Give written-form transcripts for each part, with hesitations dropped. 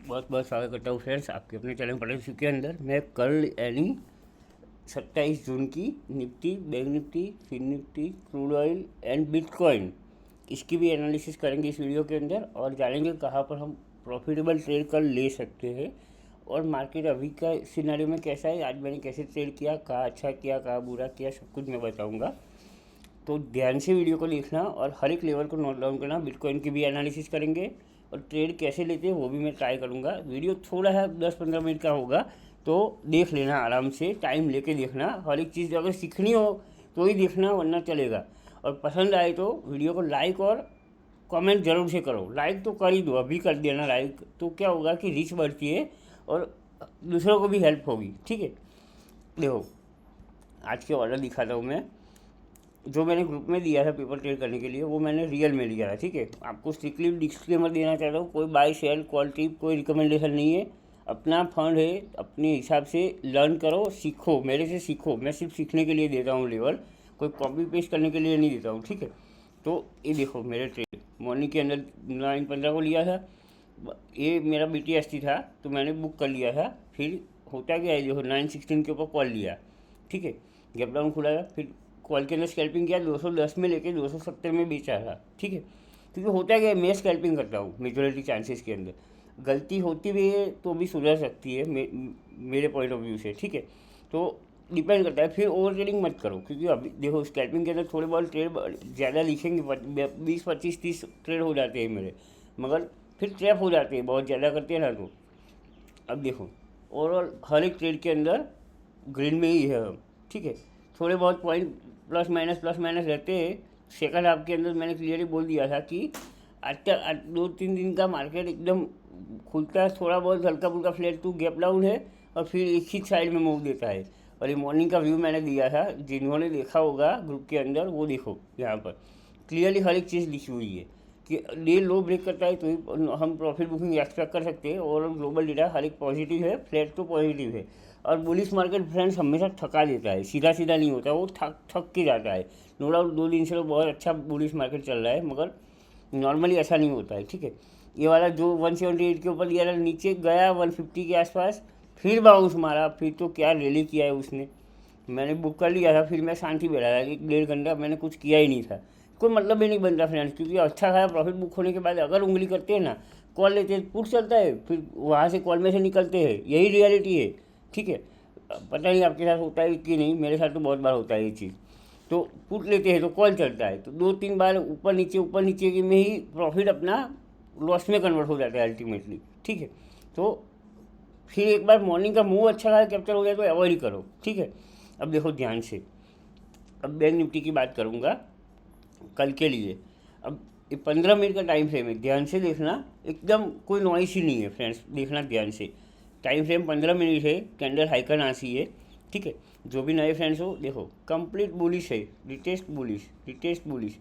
बहुत बहुत स्वागत करता हूँ फ्रेंड्स आपके अपने चैनल पटेल के अंदर। मैं कल यानी 27 जून की Nifty, bank Nifty, fin Nifty, crude oil and bitcoin, इसकी भी एनालिसिस करेंगे इस वीडियो के अंदर और जानेंगे कहाँ पर हम प्रॉफिटेबल ट्रेड कर ले सकते हैं और मार्केट अभी का सिनेरियो में कैसा है, आज मैंने कैसे ट्रेड किया, कहाँ अच्छा किया, कहाँ बुरा किया, सब कुछ मैं बताऊँगा। तो ध्यान से वीडियो को देखना और हर एक लेवल को नोट डाउन करना। बिटकॉइन की भी एनालिसिस करेंगे और ट्रेड कैसे लेते हैं वो भी मैं ट्राई करूँगा। वीडियो थोड़ा है 10-15 मिनट का होगा, तो देख लेना आराम से, टाइम लेके देखना। हर एक चीज़ अगर सीखनी हो तो ही देखना, वरना चलेगा। और पसंद आए तो वीडियो को लाइक और कमेंट जरूर से करो। लाइक तो कर ही दो, अभी कर देना लाइक, तो क्या होगा कि रीच बढ़ती है और दूसरों को भी हेल्प होगी। ठीक है, देखो आज के ऑर्डर दिखाता हूँ मैं। जो मैंने ग्रुप में दिया था पेपर ट्रेड करने के लिए, वो मैंने रियल में लिया था। ठीक है, आपको स्ट्रिक्टली डिस्क्लेमर देना चाहता हूँ, कोई बाय सेल कॉल टिप कोई रिकमेंडेशन नहीं है। अपना फंड है, अपने हिसाब से लर्न करो, सीखो, मेरे से सीखो। मैं सिर्फ सीखने के लिए देता हूँ लेवल, कोई कॉपी पेस्ट करने के लिए नहीं देता हूँ। ठीक है, तो ये देखो मेरे ट्रेड मॉर्निंग के अंदर 9:15 को लिया था। ये मेरा BTST था तो मैंने बुक कर लिया था। फिर होता क्या है, देखो 9:16 के ऊपर कॉल लिया। ठीक है, गैप डाउन खुला था, फिर कॉल के अंदर स्कैल्पिंग किया, 210 में लेके 270 में बेचा था। ठीक है, क्योंकि होता क्या है, मैं स्कैल्पिंग करता हूँ मेजोरिटी चांसेस के अंदर। गलती होती भी है तो भी सुधर सकती है मेरे पॉइंट ऑफ व्यू से। ठीक है, तो डिपेंड करता है। फिर ओवर ट्रेडिंग मत करो, क्योंकि अभी देखो स्कैल्पिंग के अंदर थोड़े बहुत ट्रेड ज़्यादा लिखेंगे, 20, 25, 30 ट्रेड हो जाते हैं मेरे, मगर फिर ट्रैप हो जाते हैं, बहुत ज़्यादा करते हैं ना। तो अब देखो ओवरऑल हर एक ट्रेड के अंदर ग्रीन में ही है हम। ठीक है, थोड़े बहुत पॉइंट प्लस माइनस रहते हैं। सेकंड हाफ के अंदर मैंने क्लियरली बोल दिया था कि आज तक 2-3 दिन का मार्केट एकदम खुलता है, थोड़ा बहुत हल्का फुल्का फ्लैट टू गैप डाउन है और फिर एक ही साइड में मूव देता है। और ये मॉर्निंग का व्यू मैंने दिया था, जिन्होंने देखा होगा ग्रुप के अंदर वो देखो, यहाँ पर क्लियरली हर एक चीज़ लिखी हुई है कि डे लो ब्रेक करता है तो ही हम प्रॉफिट बुकिंग एक्सपेक्ट कर सकते हैं। और ग्लोबल डेटा हर एक पॉजिटिव है, फ्लैट तो पॉजिटिव है। और बुलिश मार्केट फ्रेंड्स हमेशा थका देता है, सीधा सीधा नहीं होता, वो थक थक के जाता है। नो डाउट 2 दिन से तो बहुत अच्छा बुलिश मार्केट चल रहा है, मगर नॉर्मली ऐसा नहीं होता है। ठीक है, ये वाला जो 178 के ऊपर लिया था, नीचे गया 150 के आसपास, फिर बाउंस मारा, फिर तो क्या रैली किया है उसने। मैंने बुक कर लिया था, फिर मैं शांति बैठा था, 1-1.5 घंटा मैंने कुछ किया ही नहीं था। कोई मतलब ही नहीं बनता फ्रेंड्स, क्योंकि अच्छा खाया प्रॉफिट बुक होने के बाद अगर उंगली करते हैं ना, कॉल लेते हैं, पुट चलता है, फिर वहाँ से कॉल में से निकलते हैं, यही रियलिटी है। ठीक है, पता नहीं आपके साथ होता है कि नहीं, मेरे साथ तो बहुत बार होता है ये चीज़। तो पुट लेते हैं तो कॉल चलता है, तो 2-3 बार ऊपर नीचे की में ही प्रॉफिट अपना लॉस में कन्वर्ट हो जाता है अल्टीमेटली। ठीक है, तो फिर एक बार मॉर्निंग का मूव अच्छा खाया कैप्चर हो जाए तो अवॉइड ही करो। ठीक है, अब देखो ध्यान से, अब बैंक निफ्टी की बात करूँगा कल के लिए। अब ये 15 मिनट का टाइम फ्रेम है, ध्यान से देखना, एकदम कोई नॉइस ही नहीं है फ्रेंड्स, देखना ध्यान से। टाइम फ्रेम 15 मिनट है, कैंडल हाइकर नासी है। ठीक है, जो भी नए फ्रेंड्स हो देखो, कंप्लीट बुलिश है, retest bullish, retest bullish.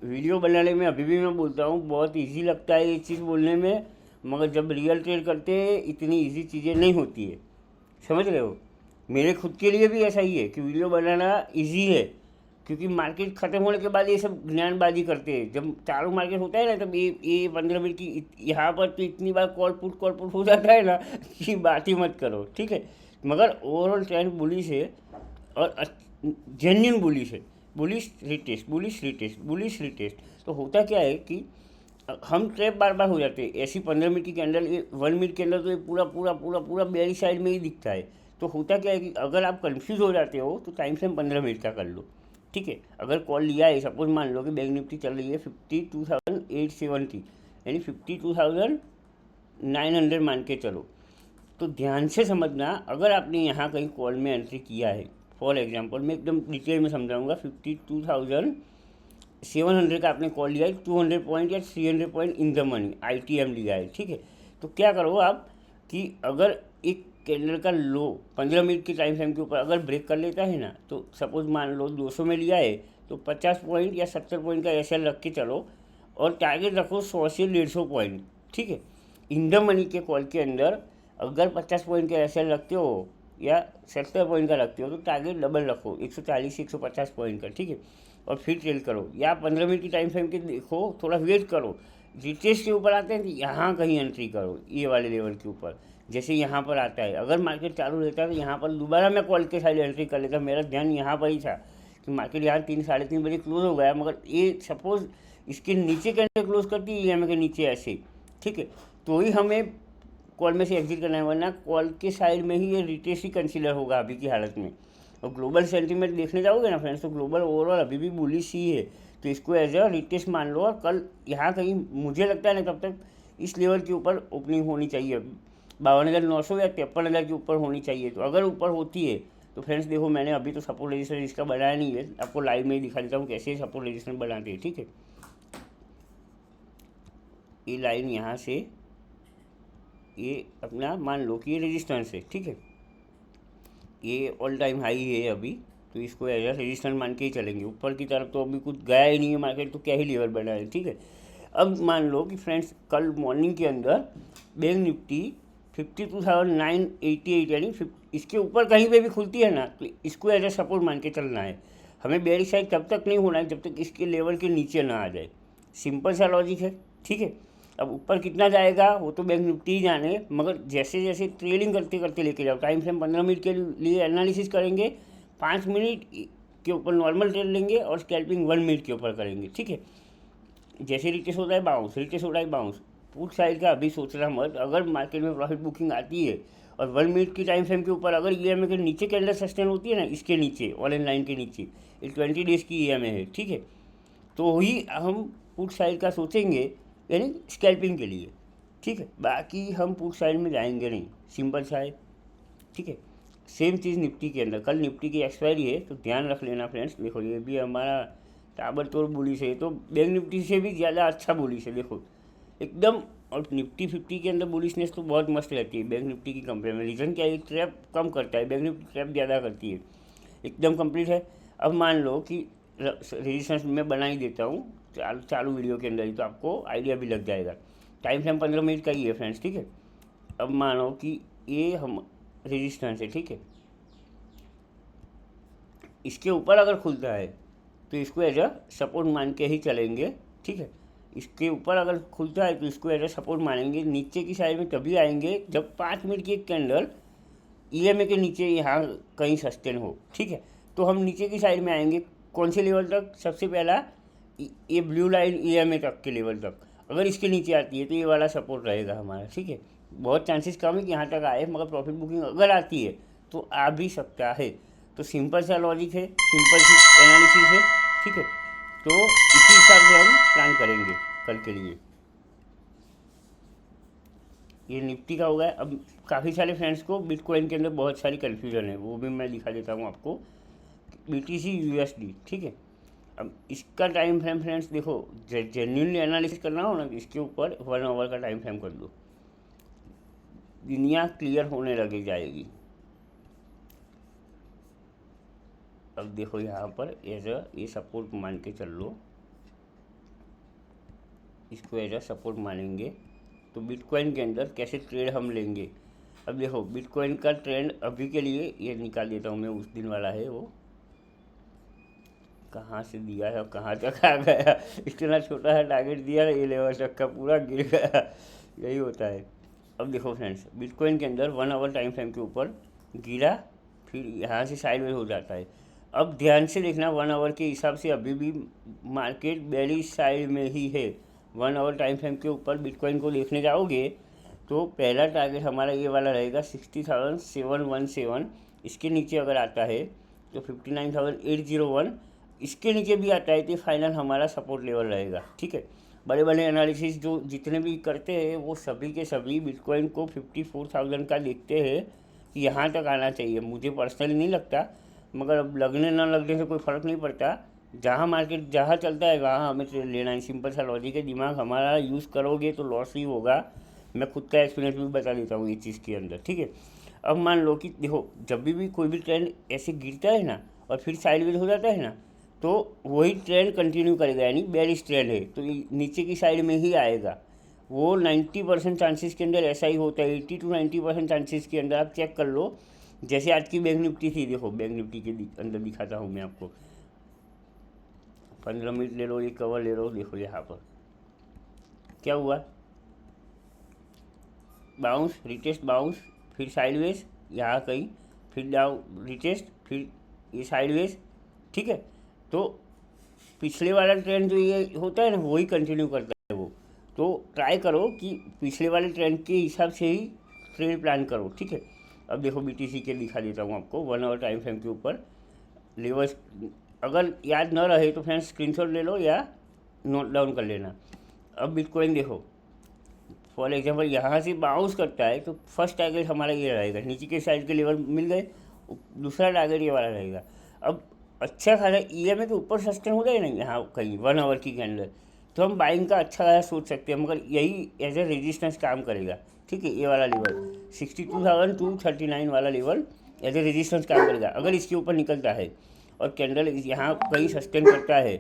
Video बनाने में अभी भी मैं बोलता हूँ बहुत इजी लगता है ये चीज़ बोलने में, मगर जब रियल ट्रेड करते हैं इतनी इजी चीज़ें नहीं होती है, समझ रहे हो। मेरे खुद के लिए भी ऐसा ही है कि वीडियो बनाना इजी है, क्योंकि मार्केट ख़त्म होने के बाद ये सब ज्ञानबाजी करते हैं। जब चालू मार्केट होता है ना, तब ये 15 मिनट की यहाँ पर तो इतनी बार कॉल पुट हो जाता है ना कि बात ही मत करो। ठीक है, मगर ओवरऑल ट्रेंड बुलिश है और जेन्युइन बुलिश है। Bullish retest, bullish retest, bullish retest. तो होता क्या है कि हम ट्रैप बार बार हो जाते हैं। ऐसी 15 मिनट की कैंडल, ये 1 मिनट के अंदर तो ये पूरा पूरा पूरा पूरा बेरी साइड में ही दिखता है। तो होता क्या है कि अगर आप कंफ्यूज हो जाते हो तो टाइम फ्रेम 15 मिनट का कर लो। ठीक है, अगर कॉल लिया है, सपोज मान लो कि बैंक निफ्टी चल रही है 52,870, यानी 52,900 मान के चलो, तो ध्यान से समझना। अगर आपने यहाँ कहीं कॉल में एंट्री किया है, फॉर एग्जांपल मैं एकदम डिटेल में समझाऊंगा, 52,700 का आपने कॉल लिया है, 200 पॉइंट या 300 point in the money ITM लिया है। ठीक है, तो क्या करो आप कि अगर एक कैंडल का लो 15 मिनट के टाइम फ्रेम के ऊपर अगर ब्रेक कर लेता है ना, तो सपोज मान लो 200 में लिया है तो 50 पॉइंट या 70 पॉइंट का SL रख के चलो और टारगेट रखो 100 से 150 पॉइंट। ठीक है, इन द मनी के कॉल के अंदर अगर 50 पॉइंट का SL रखते हो या 70 पॉइंट का रखते हो तो टारगेट डबल रखो, 140 से 150 पॉइंट का। ठीक है, और फिर ट्रेल करो, या 15 मिनट की टाइम फ्रेम के देखो, थोड़ा वेट करो, रिट्रेस के ऊपर आते हैं तो यहाँ कहीं एंट्री करो, ये वाले लेवल के ऊपर। जैसे यहाँ पर आता है, अगर मार्केट चालू रहता है तो यहाँ पर दोबारा मैं कॉल के साइड एंट्री कर लेता। मेरा ध्यान यहाँ पर ही था कि मार्केट यहाँ 3 साढ़े 3 बजे क्लोज हो गया, मगर ये सपोज इसके नीचे कैंडल क्लोज करती है EMA के नीचे ऐसे, ठीक है, तो ही हमें कॉल में से एग्जिट करना है, वरना कॉल के साइड में ही ये रिट्रेस ही कंसीडर होगा अभी की हालत में। और ग्लोबल सेंटीमेंट देखने जाओगे ना फ्रेंड्स, तो ग्लोबल ओवरऑल अभी भी बुलिश ही है, तो इसको एज अ रिट्रेस मान लो। और कल यहाँ कहीं मुझे लगता है ना तब तक इस लेवल के ऊपर ओपनिंग होनी चाहिए, 52,900 या 53,000 के ऊपर होनी चाहिए। तो अगर ऊपर होती है तो फ्रेंड्स देखो, मैंने अभी तो सपोर्ट रेजिस्टेंस इसका बनाया नहीं है, आपको लाइव में ही दिखा देता हूँ कैसे सपोर्ट रेजिस्टेंस बनाते हैं, ठीक है। ये लाइन यहाँ से ये अपना मान लो कि ये रेजिस्टेंस है, ठीक है, ये ऑल टाइम हाई है अभी, तो इसको एज अ रेजिस्टेंस मान के ही चलेंगे। ऊपर की तरफ तो अभी कुछ गया ही नहीं है मार्केट, तो क्या ही लेवल बना है, ठीक है। अब मान लो कि फ्रेंड्स कल मॉर्निंग के अंदर बैंक निफ्टी 52,988 यानी इसके ऊपर कहीं पे भी खुलती है ना, तो इसको एज अ सपोर्ट मान के चलना है। हमें बेयरिश साइड तब तक नहीं होना है जब तक इसके लेवल के नीचे ना आ जाए। सिंपल सा लॉजिक है, ठीक है। अब ऊपर कितना जाएगा वो तो बैंक निफ्टी ही जाने, मगर जैसे जैसे ट्रेडिंग करते करते लेके जाओ। टाइम फ्रेम 15 मिनट के लिए एनालिसिस करेंगे, 5 मिनट के ऊपर नॉर्मल ट्रेड लेंगे और स्कैल्पिंग 1 मिनट के ऊपर करेंगे, ठीक है। जैसे रिटेस होता है बाउंस, रिटेस होता है बाउंस, पुट साइड का अभी सोचना मत। अगर मार्केट में प्रॉफिट बुकिंग आती है और 1 मिनट की टाइम फ्रेम के ऊपर अगर EMA के नीचे कैंडल सस्टेन होती है ना, इसके नीचे ऑल इन लाइन के नीचे, ये 20 डेज की EMA है, ठीक है, तो ही हम पुट साइड का सोचेंगे, यानी स्कैल्पिंग के लिए, ठीक है। बाकी हम पुट साइड में जाएंगे नहीं, सिंपल सा है, ठीक है। सेम चीज़ निफ्टी के अंदर, कल निफ्टी की एक्सपायरी है तो ध्यान रख लेना फ्रेंड्स। देखो ये भी हमारा ताबड़तोड़ बुलिश है, तो बैंक निफ्टी से भी ज़्यादा अच्छा बुलिश है, देखो एकदम। और निफ्टी 50 के अंदर बुलिशनेस तो बहुत मस्त रहती है बैंक निफ्टी की कंपेयर में। रीज़न क्या है, ट्रैप कम करता है, बैंक निफ्टी ट्रैप ज़्यादा करती है, एकदम कंप्लीट है। अब मान लो कि रेजिस्टेंस मैं बना ही देता हूँ चालू वीडियो के अंदर ही, तो आपको आइडिया भी लग जाएगा। टाइम फ्रेम 15 मिनट का ही है फ्रेंड्स, ठीक है। अब मानो कि ये हम रेजिस्टेंस है, ठीक है, इसके ऊपर अगर खुलता है तो इसको एज अ सपोर्ट मान के ही चलेंगे, ठीक है। इसके ऊपर अगर खुलता है तो इसको एज अ सपोर्ट मानेंगे। नीचे की साइड में तभी आएंगे जब 5 मिनट की एक कैंडल EMA के नीचे यहाँ कहीं सस्टेन हो, ठीक है। तो हम नीचे की साइड में आएंगे कौन से लेवल तक, सबसे पहला ये ब्लू लाइन EMA तक के लेवल तक। अगर इसके नीचे आती है तो ये वाला सपोर्ट रहेगा हमारा, ठीक है। बहुत चांसेस कम है कि यहाँ तक आए, मगर प्रॉफिट बुकिंग अगर आती है तो आ भी सकता है। तो सिंपल सा लॉजिक है, सिंपल सी एनालिसिस है, ठीक है। तो इसी हिसाब से हम प्लान करेंगे कल के लिए। ये निफ्टी का होगा। अब काफ़ी सारे फ्रेंड्स को बिटकॉइन के अंदर बहुत सारी कन्फ्यूजन है, वो भी मैं दिखा देता हूँ आपको। BTC USD, ठीक है। अब इसका टाइम फ्रेम फ्रेंड्स देखो, जेन्युइनली एनालिसिस करना हो ना तो इसके ऊपर 1 आवर का टाइम फ्रेम कर दो, दुनिया क्लियर होने लगे जाएगी। अब देखो यहाँ पर एज अ ये सपोर्ट मान के चल लो, इसको एज अ सपोर्ट मानेंगे। तो बिटकॉइन के अंदर कैसे ट्रेड हम लेंगे, अब देखो बिटकॉइन का ट्रेंड अभी के लिए ये निकाल देता हूँ मैं, उस दिन वाला है वो, कहाँ से दिया है और कहाँ तक आ गया। इतना छोटा सा टारगेट दिया ये लेवल तक का पूरा गिर गया, यही होता है। अब देखो फ्रेंड्स बिटकॉइन के अंदर 1 आवर टाइम फ्रेम के ऊपर गिरा, फिर यहाँ से साइडवेज हो जाता है। अब ध्यान से देखना, 1 आवर के हिसाब से अभी भी मार्केट बेरिश साइड में ही है। 1 आवर टाइम फ्रेम के ऊपर बिटकॉइन को देखने जाओगे तो पहला टारगेट हमारा ये वाला रहेगा 60,717। इसके नीचे अगर आता है तो 59,801, इसके नीचे भी आता है तो फाइनल हमारा सपोर्ट लेवल रहेगा, ठीक है। बड़े बड़े एनालिसिस जो जितने भी करते हैं वो सभी के सभी बिटकॉइन को 54,000 का देखते हैं कि यहाँ तक आना चाहिए। मुझे पर्सनली नहीं लगता, मगर अब लगने ना लगने से कोई फ़र्क नहीं पड़ता। जहाँ मार्केट जहाँ चलता है वहाँ हमें ट्रेड लेना है, सिंपल सा लॉजिक है। दिमाग हमारा यूज़ करोगे तो लॉस ही होगा। मैं खुद का एक्सपीरियंस भी बता देता हूँ ये चीज़ के अंदर, ठीक है। अब मान लो कि देखो जब भी कोई भी ट्रेंड ऐसे गिरता है ना और फिर साइडवेज हो जाता है ना, तो वही ट्रेंड कंटिन्यू करेगा, यानी बेरिश ट्रेंड है तो नीचे की साइड में ही आएगा। वो 90% चांसेस के अंदर ऐसा ही होता है, 80 to 90% चांसेस के अंदर। आप चेक कर लो, जैसे आज की बैंक निफ्टी थी, देखो बैंक निफ्टी के अंदर दिखाता हूँ मैं आपको, 15 मिनट ले लो, ये कवर ले लो, देखो यहाँ पर क्या हुआ, बाउंस, रिटेस्ट, बाउंस, फिर साइडवेज यहाँ कहीं, फिर डाउन रिटेस्ट, फिर ये साइडवेज, ठीक है। तो पिछले वाला ट्रेंड जो ये होता है ना वही कंटिन्यू करता है वो। तो ट्राई करो कि पिछले वाले ट्रेंड के हिसाब से ही ट्रेड प्लान करो, ठीक है। अब देखो BTC के दिखा देता हूँ आपको 1 आवर टाइम फ्रेम के ऊपर लेवल्स। अगर याद न रहे तो फ्रेंड्स स्क्रीनशॉट ले लो या नोट डाउन कर लेना। अब बिटकॉइन देखो, फॉर एग्जांपल यहाँ से बाउंस करता है तो फर्स्ट टारगेट हमारा ये रहेगा, नीचे के साइड के लेवल मिल गए, दूसरा टारगेट ये वाला रहेगा। अब अच्छा खासा EMA के ऊपर सस्टेन हो जाए ना यहाँ कहीं 1 आवर की कैंडल, तो हम बाइंग का अच्छा खासा सोच सकते हैं, मगर यही एज ए रेजिस्टेंस काम करेगा, ठीक है। ये वाला लेवल 62,239 वाला लेवल एज ए रेजिस्टेंस काम करेगा। अगर इसके ऊपर निकलता है और कैंडल यहाँ कहीं सस्टेन करता है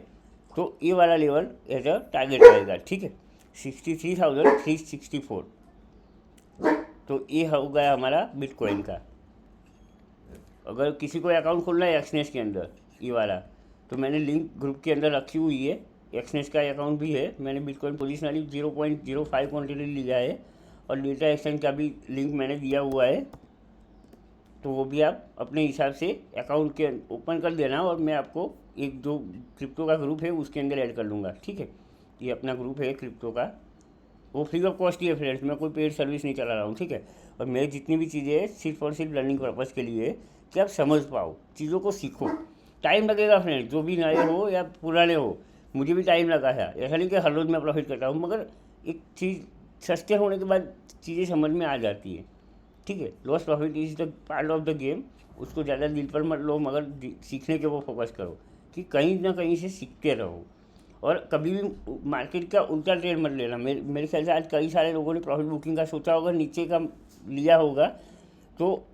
तो ये वाला लेवल एज अ टारगेट रहेगा, ठीक है। 63,364, तो ये हो गया हमारा बिटकॉइन का। अगर किसी को अकाउंट खोलना है एक्सनेस के अंदर ये वाला, तो मैंने लिंक ग्रुप के अंदर रखी हुई है, एक्सनेस का अकाउंट भी है। मैंने बिटकॉइन पोजिशनली 0.05 क्वान्टिटी लिया है और डेटा एक्सचेंज का भी लिंक मैंने दिया हुआ है, तो वो भी आप अपने हिसाब से अकाउंट के ओपन कर देना और मैं आपको एक जो क्रिप्टो का ग्रुप है उसके अंदर ऐड कर लूँगा, ठीक है। ये अपना ग्रुप है क्रिप्टो का, वो फ्री ऑफ कॉस्ट ही है फ्रेंड्स, मैं कोई पेड सर्विस नहीं चला रहा हूँ, ठीक है। और मेरी जितनी भी चीज़ें हैं सिर्फ और सिर्फ लर्निंग पर्पज़ के लिए कि आप समझ पाओ, चीज़ों को सीखो। टाइम लगेगा फ्रेंड्स, जो भी नए हो या पुराने हो, मुझे भी टाइम लगा है। ऐसा नहीं कि हर रोज़ मैं प्रॉफिट करता हूँ, मगर एक चीज़ सस्ते होने के बाद चीज़ें समझ में आ जाती है, ठीक है। Loss profit is the part of the game, उसको ज़्यादा दिल पर मत लो, मगर सीखने के वो फोकस करो कि कहीं ना कहीं से सीखते रहो। और कभी भी मार्केट का उल्टा ट्रेड मत लेना। मेरे ख्याल से आज कई सारे लोगों ने प्रॉफिट बुकिंग का सोचा होगा, नीचे का लिया होगा तो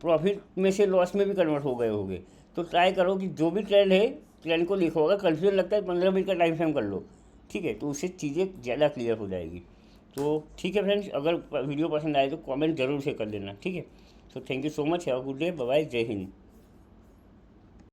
प्रॉफिट में से लॉस में भी कन्वर्ट हो गए होंगे। तो ट्राई करो कि जो भी ट्रेंड है ट्रेंड को देखो, अगर कन्फ्यूजन लगता है 15 मिनट का टाइम फ्रेम कर लो, ठीक है, तो उससे चीज़ें ज़्यादा क्लियर हो जाएगी। तो ठीक है फ्रेंड्स, अगर वीडियो पसंद आए तो कमेंट जरूर से कर देना, ठीक है। तो thank you so much, have a good day, bye bye, जय हिंद।